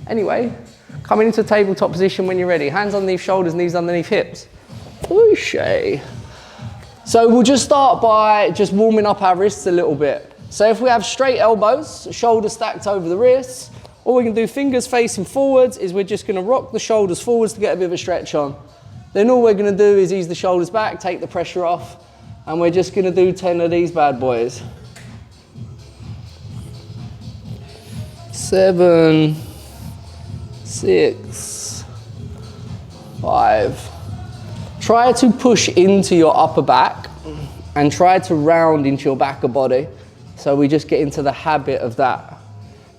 Anyway, coming into tabletop position when you're ready. Hands underneath shoulders, knees underneath hips. Whoosh. So we'll just start by just warming up our wrists a little bit. So if we have straight elbows, shoulders stacked over the wrists, all we can do, fingers facing forwards, is we're just going to rock the shoulders forwards to get a bit of a stretch on. Then all we're going to do is ease the shoulders back, take the pressure off, and we're just going to do 10 of these bad boys. 7, 6, 5. Try to push into your upper back and try to round into your back body. So we just get into the habit of that.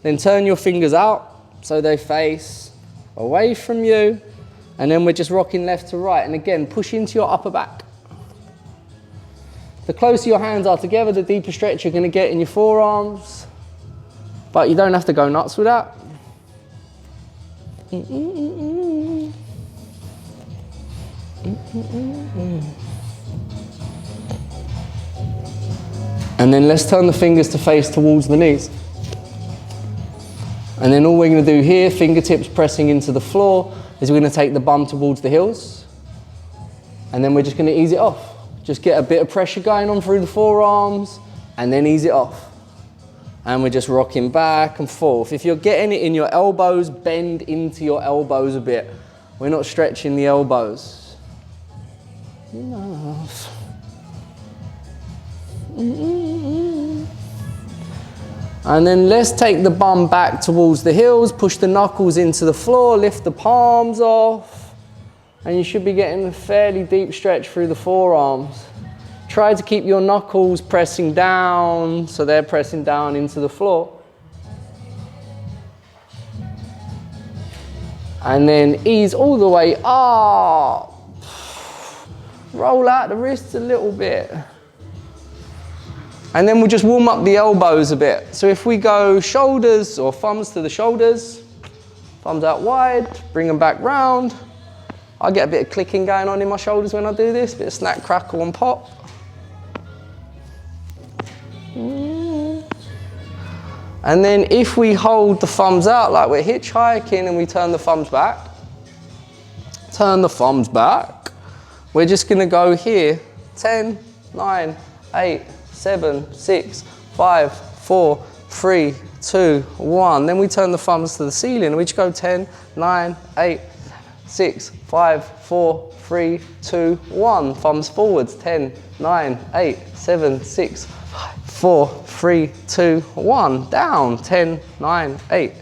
Then turn your fingers out so they face away from you. And then we're just rocking left to right. And again, push into your upper back. The closer your hands are together, the deeper stretch you're going to get in your forearms. But you don't have to go nuts with that. And then let's turn the fingers to face towards the knees. And then all we're going to do here, fingertips pressing into the floor, is we're going to take the bum towards the heels. And then we're just going to ease it off. Just get a bit of pressure going on through the forearms and then ease it off. And we're just rocking back and forth. If you're getting it in your elbows, bend into your elbows a bit. We're not stretching the elbows. Enough. And then let's take the bum back towards the heels, push the knuckles into the floor, lift the palms off, and you should be getting a fairly deep stretch through the forearms. Try to keep your knuckles pressing down, so they're pressing down into the floor. And then ease all the way up. Roll out the wrists a little bit. And then we'll just warm up the elbows a bit. So if we go shoulders or thumbs to the shoulders, thumbs out wide, bring them back round. I get a bit of clicking going on in my shoulders when I do this, bit of snack, crackle and pop. And then if we hold the thumbs out like we're hitchhiking and we turn the thumbs back, we're just gonna go here, 10, 9, 8, 7, 6, 5, 4, 3, 2, 1. Then we turn the thumbs to the ceiling and we just go 10, 9, 8, 6, 5, 4, 3, 2, 1. Thumbs forwards, 10, 9, 8, 7, 6, 5, 4, 3, 2, 1. Down, 10, 9, 8,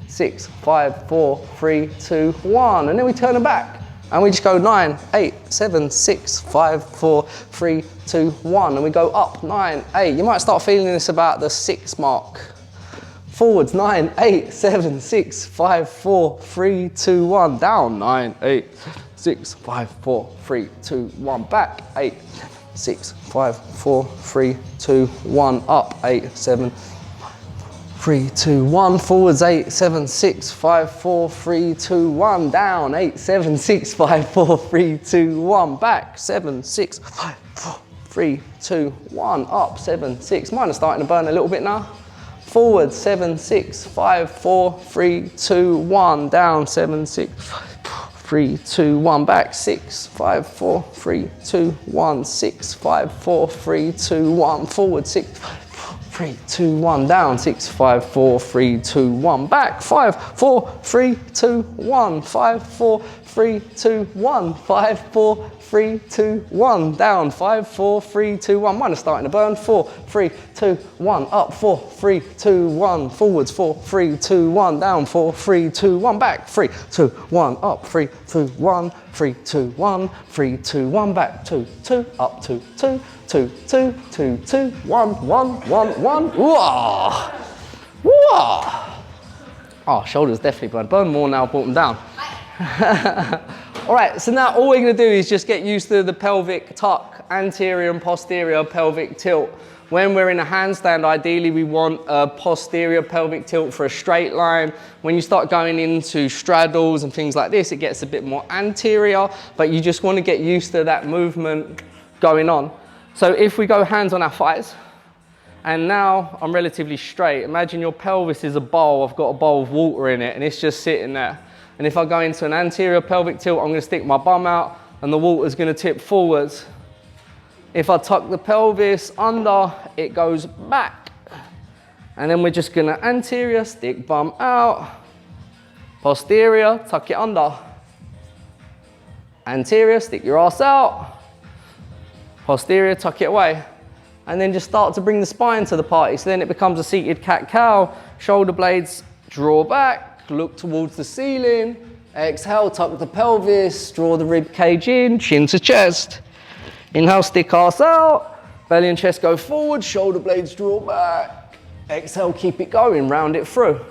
6, 5, 4, 3, 2, 1. And then we turn them back. And we just go 9, 8, 7, 6, 5, 4, 3, 2, 1. And we go up, 9, 8. You might start feeling this about the 6 mark. Forwards, 9, 8, 7, 6, 5, 4, 3, 2, 1. Down, 9, 8, 6, 5, 4, 3, 2, 1. Back, 8, 6, 5, 4, 3, 2, 1. Up, 8, 7, 3, 2, 1. Forwards, 8, 7, 6, 5, 4, 3, 2, 1. Down, 8, 7, 6, 5, 4, 3, 2, 1. Back, 7, 6, 5, 4, 3, 2, 1. Up, 7, 6. Mine are starting to burn a little bit now. Forward, 7, 6, 5, 4, 3, 2, 1. Down, 7, 6, 5, 3, 2, 1. Back, 6, 5, 4, 3, 2, 1. 6, 5, 4, 3, 2, 1. Forward, 6, 5, 3, 2, 1. Down, 6, 5, 4, 3, 2, 1. Back, 5, 4, 3, 2, 1. 5, 4, 3, 2, 1. 5, 4, 3, 2, 1. Down, 5, 4, 3, 2, 1. Mine are starting to burn. 4, 3, 2, 1. Up, 4, 3, 2, 1. Forwards, 4, 3, 2, 1. Down, 4, 3, 2, 1. Back, 3, 2, 1. Up, 3, 2, 1. 3, 2, 1. 3, 2, 1. Back, 2, 2. Up, 2, 2. 2, 2, 2, 2, 1, 1, 1, 1. Whoa! Whoa! Oh, shoulders definitely burn more now, brought them down. All right, so now all we're gonna do is just get used to the pelvic tuck, anterior and posterior pelvic tilt. When we're in a handstand, ideally we want a posterior pelvic tilt for a straight line. When you start going into straddles and things like this, it gets a bit more anterior, but you just wanna get used to that movement going on. So if we go hands on our thighs, And now I'm relatively straight. Imagine your pelvis is a bowl. I've got a bowl of water in it and it's just sitting there. And if I go into an anterior pelvic tilt, I'm going to stick my bum out and the water's going to tip forwards. If I tuck the pelvis under, it goes back. And then we're just going to anterior, stick bum out. Posterior, tuck it under. Anterior, stick your ass out. Posterior, tuck it away. And then just start to bring the spine to the party. So then it becomes a seated cat-cow. Shoulder blades draw back, look towards the ceiling. Exhale, tuck the pelvis, draw the rib cage in, chin to chest. Inhale, stick ass out. Belly and chest go forward, shoulder blades draw back. Exhale, keep it going, round it through.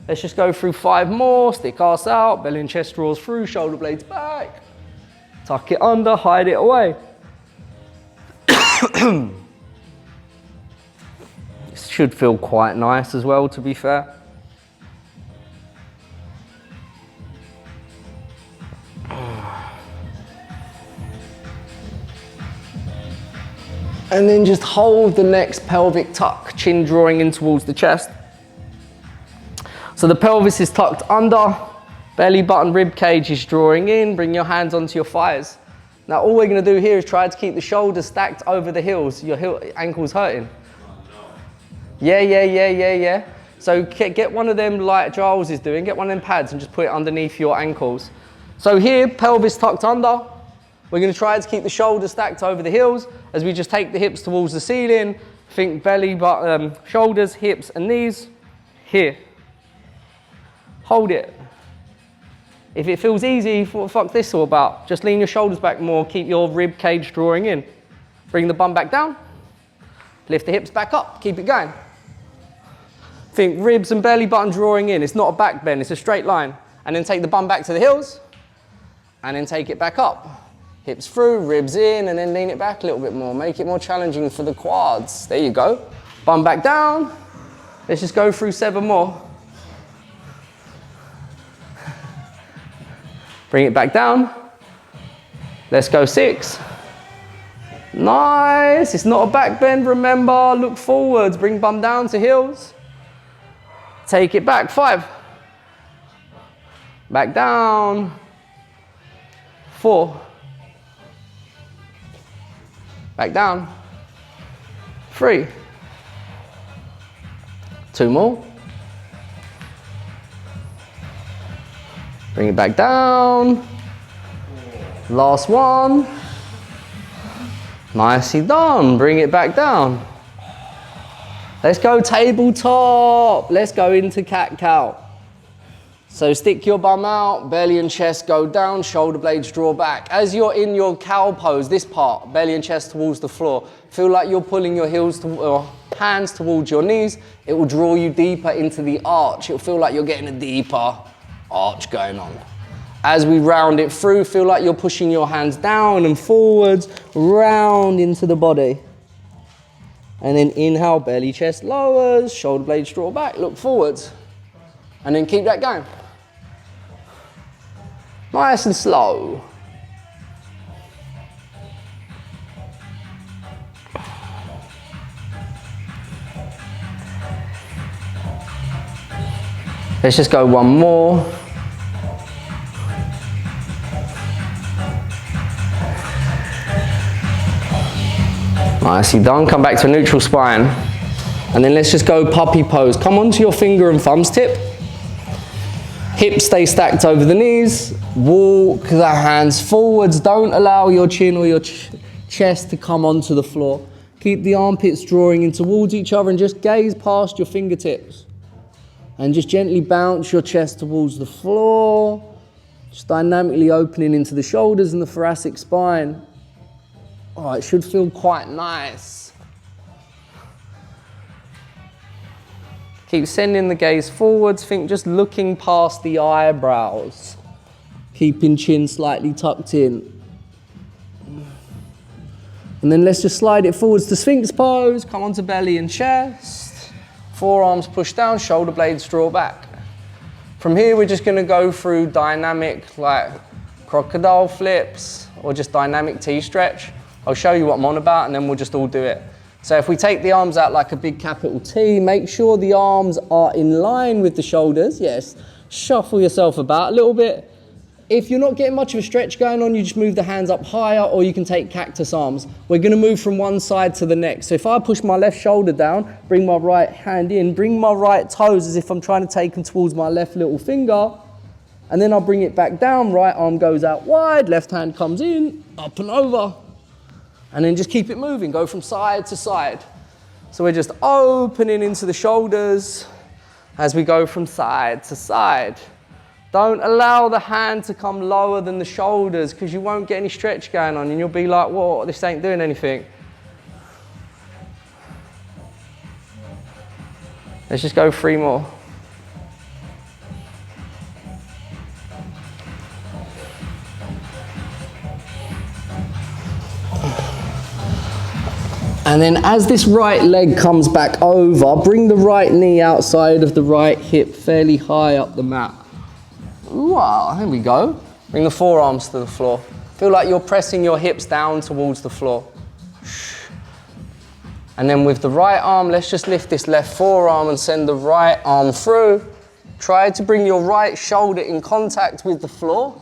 Let's just go through 5 more. Stick ass out, belly and chest draws through, shoulder blades back. Tuck it under, hide it away. This should feel quite nice as well, to be fair. And then just hold the next pelvic tuck, chin drawing in towards the chest. So the pelvis is tucked under, belly button, rib cage is drawing in, bring your hands onto your thighs. Now all we're gonna do here is try to keep the shoulders stacked over the heels. Your ankle's hurting. Yeah. So get one of them like Giles is doing, get one of them pads and just put it underneath your ankles. So here, pelvis tucked under. We're gonna try to keep the shoulders stacked over the heels as we just take the hips towards the ceiling. Think belly, shoulders, hips and knees. Here. Hold it. If it feels easy, what the fuck this all about? Just lean your shoulders back more, keep your rib cage drawing in. Bring the bum back down. Lift the hips back up, keep it going. Think ribs and belly button drawing in. It's not a back bend, it's a straight line. And then take the bum back to the heels. And then take it back up. Hips through, ribs in, and then lean it back a little bit more. Make it more challenging for the quads. There you go. Bum back down. Let's just go through 7 more. Bring it back down. Let's go 6. Nice. It's not a back bend, remember. Look forwards. Bring bum down to heels. Take it back. 5. Back down. 4. Back down. 3. 2 more. Bring it back down. Last one. Nicely done. Bring it back down. Let's go tabletop. Let's go into cat-cow. So stick your bum out, belly and chest go down, shoulder blades draw back. As you're in your cow pose, this part, belly and chest towards the floor, feel like you're pulling your hands towards your knees. It will draw you deeper into the arch. It'll feel like you're getting a deeper arch going on. As we round it through, feel like you're pushing your hands down and forwards, round into the body. And then inhale, belly, chest lowers, shoulder blades draw back, look forwards. And then keep that going. Nice and slow. Let's just go one more. Nicely done. Come back to a neutral spine. And then let's just go puppy pose. Come onto your finger and thumbs tip. Hips stay stacked over the knees. Walk the hands forwards. Don't allow your chin or your chest to come onto the floor. Keep the armpits drawing in towards each other and just gaze past your fingertips. And just gently bounce your chest towards the floor. Just dynamically opening into the shoulders and the thoracic spine. Oh, it should feel quite nice. Keep sending the gaze forwards. Think just looking past the eyebrows. Keeping chin slightly tucked in. And then let's just slide it forwards to Sphinx pose. Come onto belly and chest. Forearms push down, shoulder blades draw back. From here, we're just gonna go through dynamic, like crocodile flips or just dynamic T-stretch. I'll show you what I'm on about and then we'll just all do it. So if we take the arms out like a big capital T, make sure the arms are in line with the shoulders. Yes, shuffle yourself about a little bit. If you're not getting much of a stretch going on, you just move the hands up higher, or you can take cactus arms. We're going to move from one side to the next. So if I push my left shoulder down, bring my right hand in, bring my right toes as if I'm trying to take them towards my left little finger, and then I'll bring it back down, right arm goes out wide, left hand comes in, up and over. And then just keep it moving, go from side to side. So we're just opening into the shoulders as we go from side to side. Don't allow the hand to come lower than the shoulders, because you won't get any stretch going on and you'll be like, whoa, this ain't doing anything. Let's just go 3 more. And then as this right leg comes back over, bring the right knee outside of the right hip fairly high up the mat. Wow, there we go. Bring the forearms to the floor. Feel like you're pressing your hips down towards the floor. And then with the right arm, let's just lift this left forearm and send the right arm through. Try to bring your right shoulder in contact with the floor.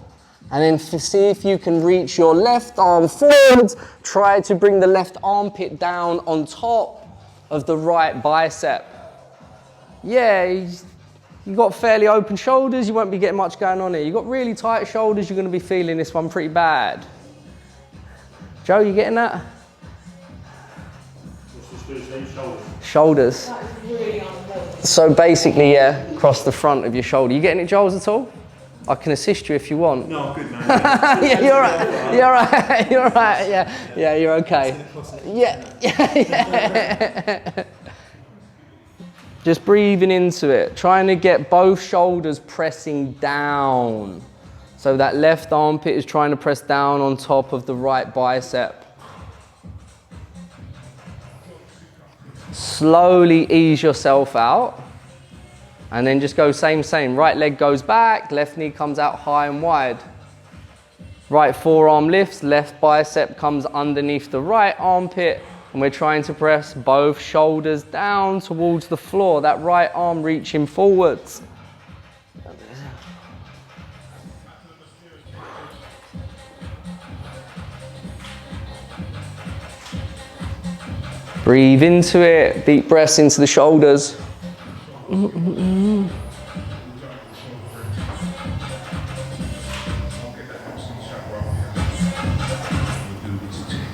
And then see if you can reach your left arm forwards. Try to bring the left armpit down on top of the right bicep. Yeah, you've got fairly open shoulders, you won't be getting much going on here. You've got really tight shoulders, you're going to be feeling this one pretty bad. Joe, you getting that? What's this shoulders? Shoulders. That is really unpleasant. So basically, yeah, across the front of your shoulder. You getting it, Joel, at all? I can assist you if you want. No, I'm good, man. Yeah, you're right. You're right. You're right. Yeah, you're okay. Yeah. Just breathing into it, trying to get both shoulders pressing down. So that left armpit is trying to press down on top of the right bicep. Slowly ease yourself out. And then just go same. Right leg goes back, left knee comes out high and wide. Right forearm lifts, left bicep comes underneath the right armpit. And we're trying to press both shoulders down towards the floor. That right arm reaching forwards. Breathe into it, deep breaths into the shoulders.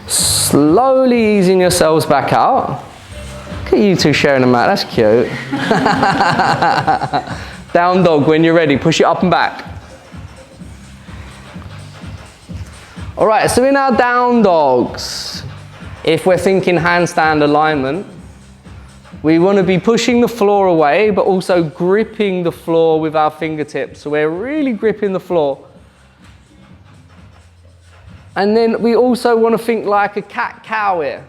Slowly easing yourselves back out. Look at you two sharing a mat, that's cute. Down dog when you're ready, push it up and back. All right, so in our down dogs, if we're thinking handstand alignment, we want to be pushing the floor away, but also gripping the floor with our fingertips. So we're really gripping the floor. And then we also want to think like a cat-cow here.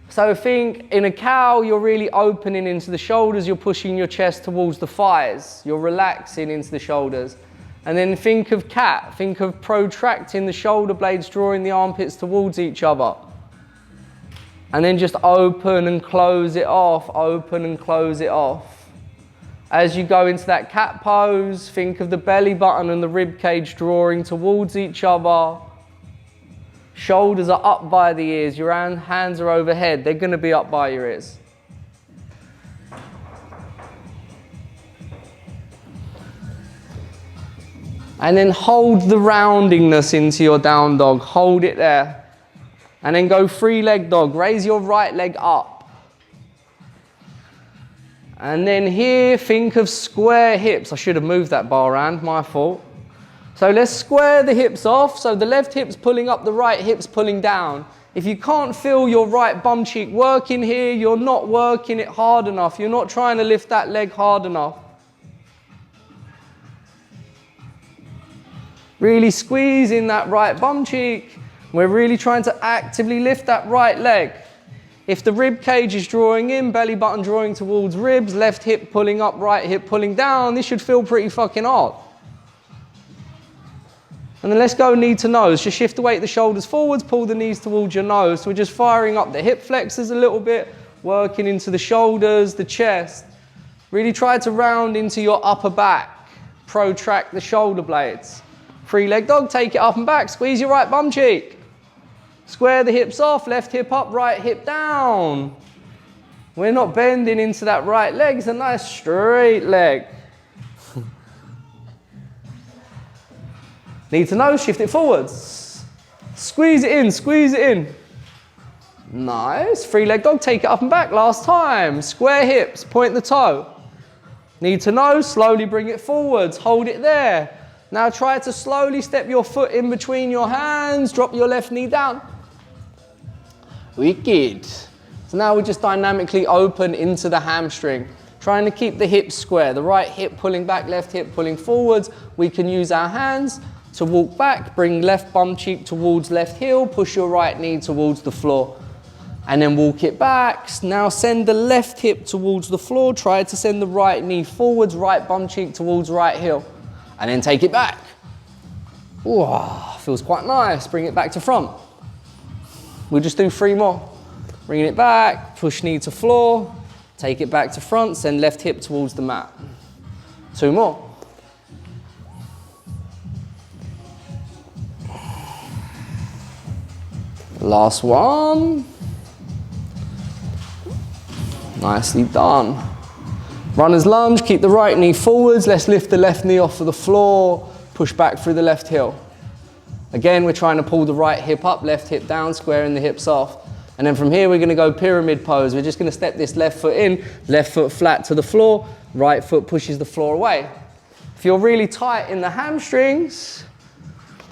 So think in a cow, you're really opening into the shoulders, you're pushing your chest towards the thighs, you're relaxing into the shoulders. And then think of cat, think of protracting the shoulder blades, drawing the armpits towards each other. And then just open and close it off, open and close it off. As you go into that cat pose, think of the belly button and the rib cage drawing towards each other. Shoulders are up by the ears, your hands are overhead, they're going to be up by your ears. And then hold the roundingness into your down dog, hold it there. And then go 3-leg dog, raise your right leg up. And then here, think of square hips. I should have moved that bar around, my fault. So let's square the hips off. So the left hip's pulling up, the right hip's pulling down. If you can't feel your right bum cheek working here, you're not working it hard enough. You're not trying to lift that leg hard enough. Really squeezing that right bum cheek. We're really trying to actively lift that right leg. If the rib cage is drawing in, belly button drawing towards ribs, left hip pulling up, right hip pulling down, this should feel pretty fucking hard. And then let's go knee to nose. Just shift the weight of the shoulders forwards, pull the knees towards your nose. So we're just firing up the hip flexors a little bit, working into the shoulders, the chest. Really try to round into your upper back. Protract the shoulder blades. Free leg dog, take it up and back. Squeeze your right bum cheek. Square the hips off, left hip up, right hip down. We're not bending into that right leg. It's a nice straight leg. Knee to nose, shift it forwards. Squeeze it in, squeeze it in. Nice. Free leg dog, take it up and back. Last time. Square hips, point the toe. Knee to nose, slowly bring it forwards. Hold it there. Now try to slowly step your foot in between your hands. Drop your left knee down. Wicked. So now we just dynamically open into the hamstring. Trying to keep the hips square. The right hip pulling back, left hip pulling forwards. We can use our hands to walk back, bring left bum cheek towards left heel, push your right knee towards the floor. And then walk it back. Now send the left hip towards the floor. Try to send the right knee forwards, right bum cheek towards right heel. And then take it back. Ooh, feels quite nice. Bring it back to front. We'll just do 3 more. Bringing it back, push knee to floor, take it back to front, send left hip towards the mat. 2 more. Last one. Nicely done. Runner's lunge, keep the right knee forwards. Let's lift the left knee off of the floor. Push back through the left heel. Again, we're trying to pull the right hip up, left hip down, squaring the hips off. And then from here, we're going to go pyramid pose. We're just going to step this left foot in, left foot flat to the floor, right foot pushes the floor away. If you're really tight in the hamstrings,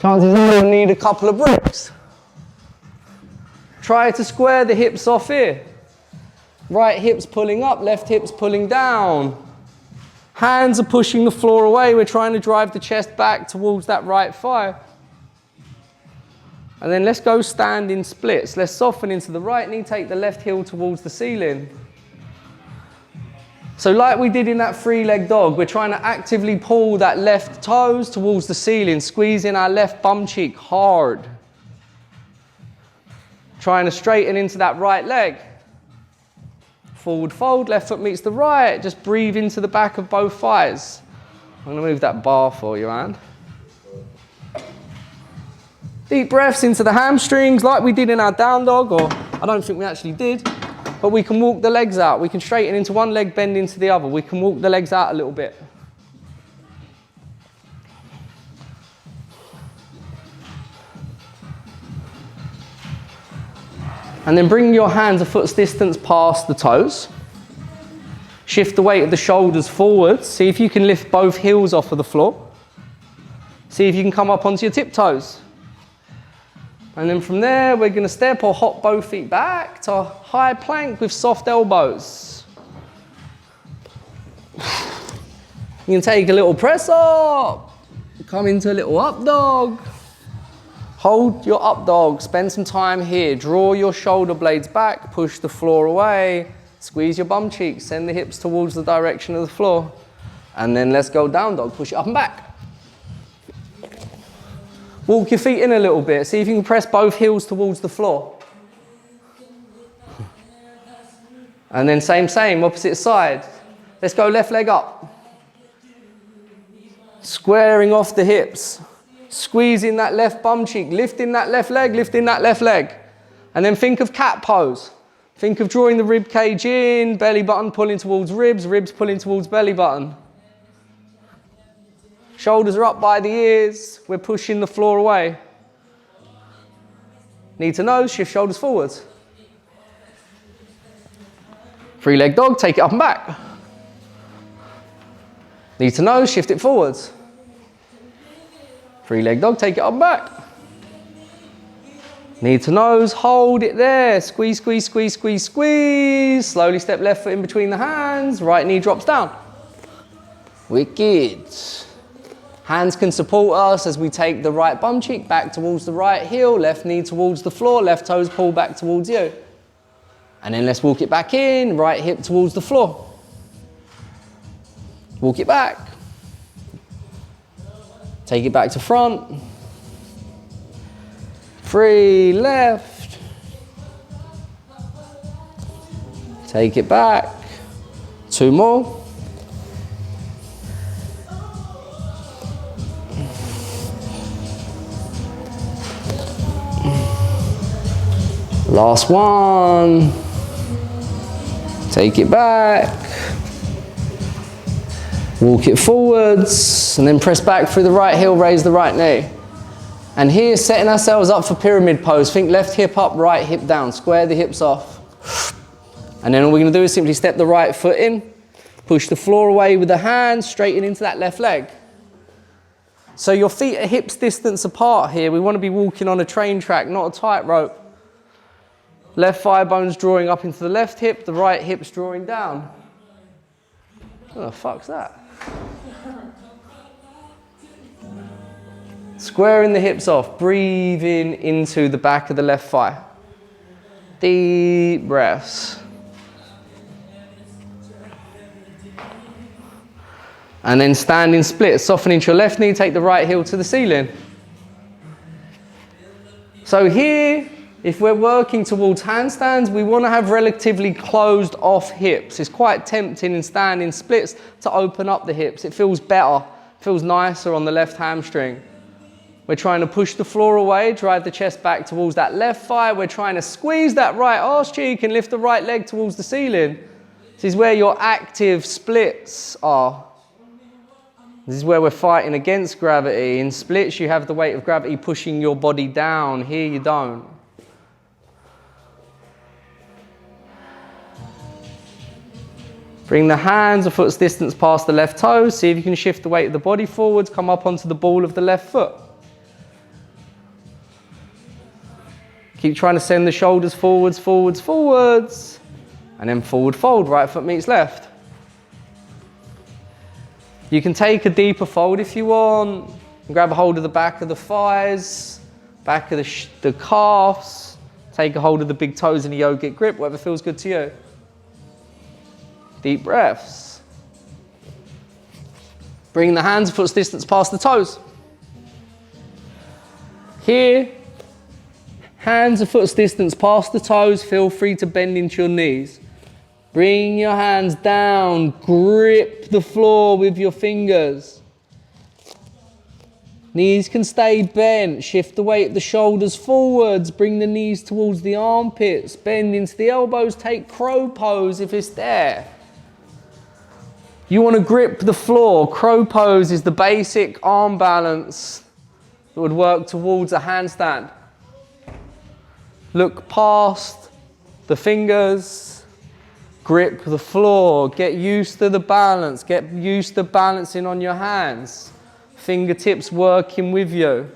chances are you'll need a couple of bricks. Try to square the hips off here. Right hips pulling up, left hips pulling down. Hands are pushing the floor away. We're trying to drive the chest back towards that right thigh. And then let's go standing splits. Let's soften into the right knee, take the left heel towards the ceiling. So like we did in that 3-leg dog, we're trying to actively pull that left toes towards the ceiling, squeezing our left bum cheek hard. Trying to straighten into that right leg. Forward fold, left foot meets the right. Just breathe into the back of both thighs. I'm gonna move that bar for you, Anne. Deep breaths into the hamstrings like we did in our down dog, or I don't think we actually did, but we can walk the legs out. We can straighten into one leg, bend into the other. We can walk the legs out a little bit. And then bring your hands a foot's distance past the toes. Shift the weight of the shoulders forwards. See if you can lift both heels off of the floor. See if you can come up onto your tiptoes. And then from there, we're going to step or hop both feet back to a high plank with soft elbows. You can take a little press up. Come into a little up dog. Hold your up dog. Spend some time here. Draw your shoulder blades back. Push the floor away. Squeeze your bum cheeks. Send the hips towards the direction of the floor. And then let's go down dog. Push it up and back. Walk your feet in a little bit. See if you can press both heels towards the floor. And then same, opposite side. Let's go left leg up. Squaring off the hips. Squeezing that left bum cheek. Lifting that left leg, lifting that left leg. And then think of cat pose. Think of drawing the rib cage in, belly button pulling towards ribs, ribs pulling towards belly button. Shoulders are up by the ears. We're pushing the floor away. Knee to nose, shift shoulders forwards. 3-leg dog, take it up and back. Knee to nose, shift it forwards. 3-leg dog, take it up and back. Knee to nose, hold it there. Squeeze, squeeze, squeeze, squeeze, squeeze. Slowly step left foot in between the hands. Right knee drops down. Wicked. Hands can support us as we take the right bum cheek back towards the right heel, left knee towards the floor, left toes pull back towards you. And then let's walk it back in, right hip towards the floor. Walk it back. Take it back to front. 3 left. Take it back. 2 more. Last one. Take it back. Walk it forwards and then press back through the right heel, raise the right knee. And here, setting ourselves up for pyramid pose. Think left hip up, right hip down. Square the hips off. And then all we're going to do is simply step the right foot in, push the floor away with the hands, straighten into that left leg. So your feet are hips distance apart here. We want to be walking on a train track, not a tightrope. Left thigh bone's drawing up into the left hip, the right hip's drawing down. What the fuck's that? Squaring the hips off, breathing into the back of the left thigh. Deep breaths. And then standing split, soften into your left knee, take the right heel to the ceiling. So here, if we're working towards handstands, we want to have relatively closed off hips. It's quite tempting in standing splits to open up the hips. It feels better, feels nicer on the left hamstring. We're trying to push the floor away, drive the chest back towards that left thigh. We're trying to squeeze that right arse cheek and lift the right leg towards the ceiling. This is where your active splits are. This is where we're fighting against gravity. In splits, you have the weight of gravity pushing your body down. Here, you don't. Bring the hands a foot's distance past the left toes. See if you can shift the weight of the body forwards. Come up onto the ball of the left foot. Keep trying to send the shoulders forwards, forwards, forwards. And then forward fold, right foot meets left. You can take a deeper fold if you want. Grab a hold of the back of the thighs, back of the calves. Take a hold of the big toes in a yogic grip, whatever feels good to you. Deep breaths. Bring the hands a foot's distance past the toes. Here, hands a foot's distance past the toes. Feel free to bend into your knees. Bring your hands down, grip the floor with your fingers. Knees can stay bent, shift the weight of the shoulders forwards, bring the knees towards the armpits, bend into the elbows, take crow pose if it's there. You want to grip the floor. Crow pose is the basic arm balance that would work towards a handstand. Look past the fingers. Grip the floor, get used to the balance, get used to balancing on your hands. Fingertips working with you.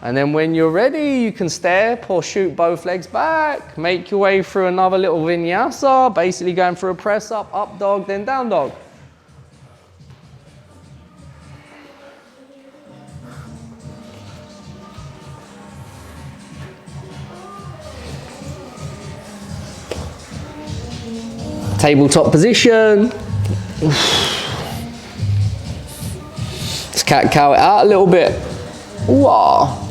And then when you're ready, you can step or shoot both legs back. Make your way through another little vinyasa, basically going through a press up dog, then down dog. Tabletop position. Let's cat-cow it out a little bit. Whoa.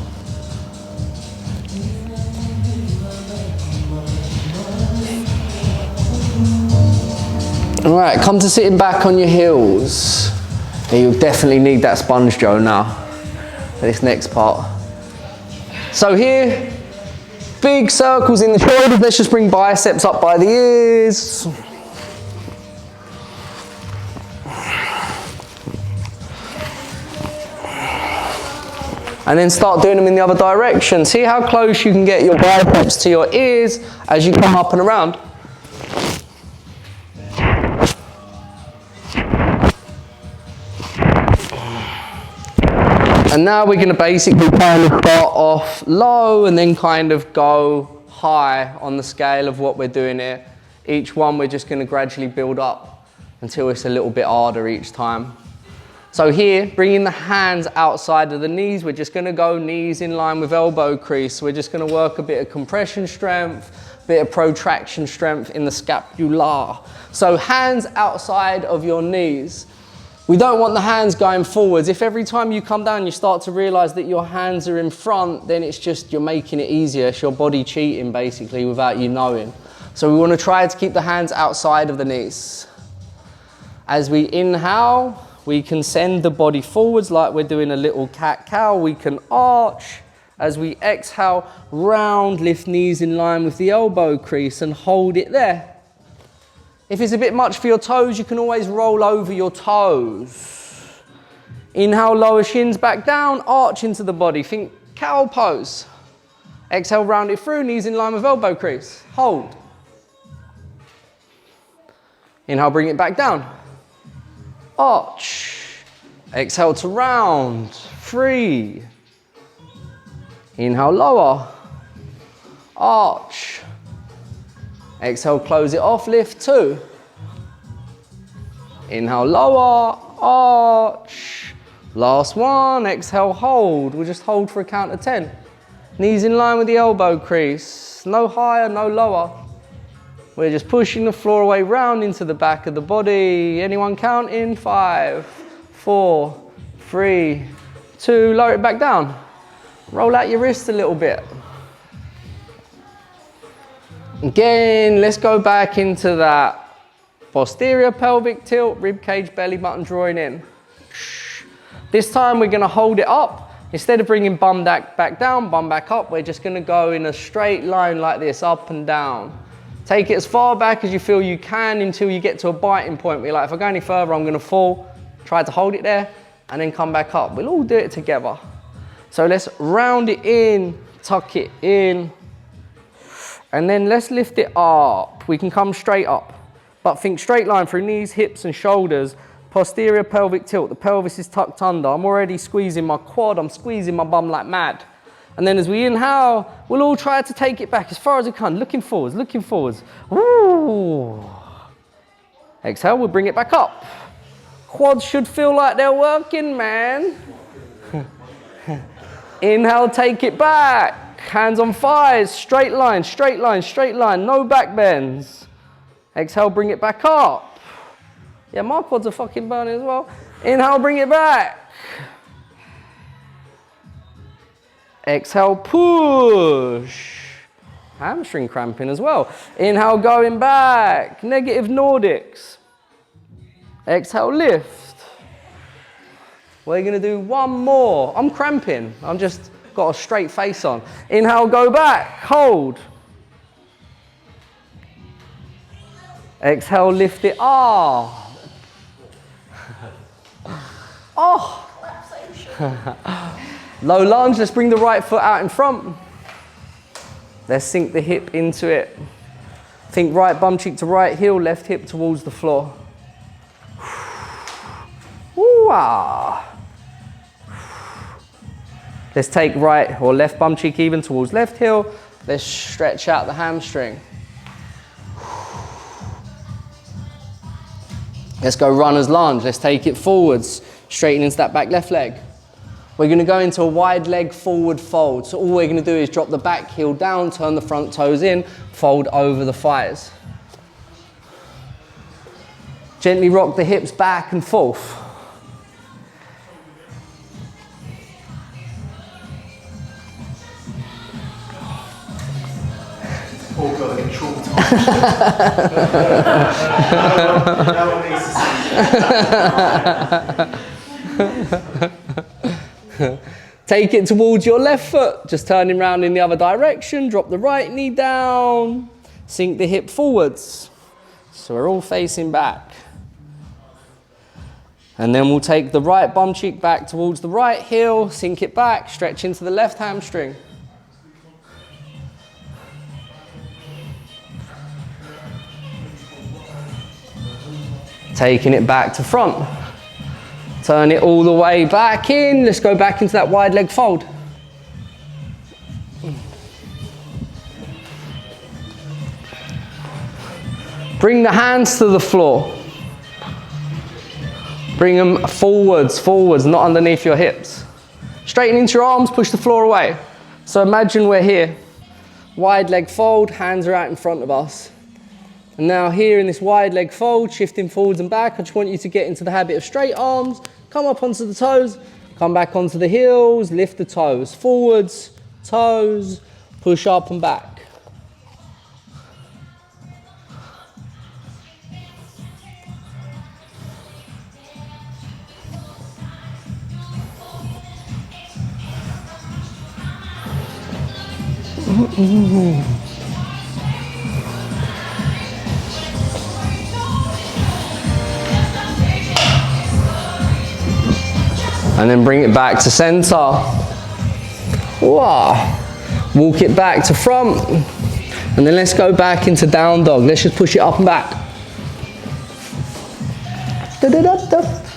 All right, come to sitting back on your heels. Yeah, you'll definitely need that sponge, Joe, now for this next part. So here, big circles in the shoulders. Let's just bring biceps up by the ears. And then start doing them in the other direction. See how close you can get your biceps to your ears as you come up and around. And now we're going to basically kind of start off low and then kind of go high on the scale of what we're doing here. Each one we're just going to gradually build up until it's a little bit harder each time. So here, bringing the hands outside of the knees, we're just going to go knees in line with elbow crease. We're just going to work a bit of compression strength, a bit of protraction strength in the scapula. So hands outside of your knees. We don't want the hands going forwards. If every time you come down you start to realize that your hands are in front, then it's just you're making it easier. It's your body cheating basically without you knowing. So we want to try to keep the hands outside of the knees. As we inhale, we can send the body forwards like we're doing a little cat-cow. We can arch. As we exhale, round, lift knees in line with the elbow crease and hold it there. If it's a bit much for your toes, you can always roll over your toes. Inhale, lower shins back down, arch into the body. Think cow pose. Exhale, round it through, knees in line with elbow crease. Hold. Inhale, bring it back down. Arch. Exhale to round. 3. Inhale, lower. Arch. Exhale, close it off, lift 2. Inhale, lower, arch. Last one, exhale, hold. We'll just hold for a count of 10. Knees in line with the elbow crease. No higher, no lower. We're just pushing the floor away, round into the back of the body. Anyone counting? 5, 4, 3, 2. Lower it back down. Roll out your wrist a little bit. Again, let's go back into that posterior pelvic tilt, rib cage, belly button drawing in. This time we're going to hold it up. Instead of bringing bum back down, bum back up, we're just going to go in a straight line like this, up and down. Take it as far back as you feel you can until you get to a biting point where you're like, if I go any further, I'm going to fall. Try to hold it there and then come back up. We'll all do it together. So let's round it in, tuck it in. And then let's lift it up. We can come straight up, but think straight line through knees, hips and shoulders. Posterior pelvic tilt, the pelvis is tucked under. I'm already squeezing my quad, I'm squeezing my bum like mad. And then as we inhale, we'll all try to take it back as far as we can, looking forwards, looking forwards. Ooh. Exhale, we'll bring it back up. Quads should feel like they're working, man. Inhale, take it back. Hands on thighs, straight line, straight line, straight line, no back bends. Exhale, bring it back up. Yeah, my quads are fucking burning as well. Inhale, bring it back. Exhale, push. Hamstring cramping as well. Inhale, going back. Negative Nordics. Exhale, lift. We're gonna do one more. I'm cramping. I'm just got a straight face on. Inhale, go back, hold. Exhale, lift it up. Oh. Low lunge, let's bring the right foot out in front. Let's sink the hip into it. Think right bum cheek to right heel, left hip towards the floor. Ooh-ah. Let's take right or left bum cheek even towards left heel. Let's stretch out the hamstring. Let's go runner's lunge. Let's take it forwards, straighten into that back left leg. We're going to go into a wide leg forward fold. So all we're going to do is drop the back heel down, turn the front toes in, fold over the thighs. Gently rock the hips back and forth. All got like a traumatized. Take it towards your left foot, just turning around in the other direction, drop the right knee down, sink the hip forwards. So we're all facing back. And then we'll take the right bum cheek back towards the right heel, sink it back, stretch into the left hamstring. Taking it back to front. Turn it all the way back in. Let's go back into that wide leg fold. Bring the hands to the floor. Bring them forwards, forwards, not underneath your hips. Straighten into your arms, push the floor away. So imagine we're here. Wide leg fold, hands are out in front of us. And now here in this wide leg fold, shifting forwards and back, I just want you to get into the habit of straight arms, come up onto the toes, come back onto the heels, lift the toes, forwards, toes, push up and back. And then bring it back to center. Wow. Walk it back to front. And then let's go back into down dog. Let's just push it up and back. Da, da, da, da.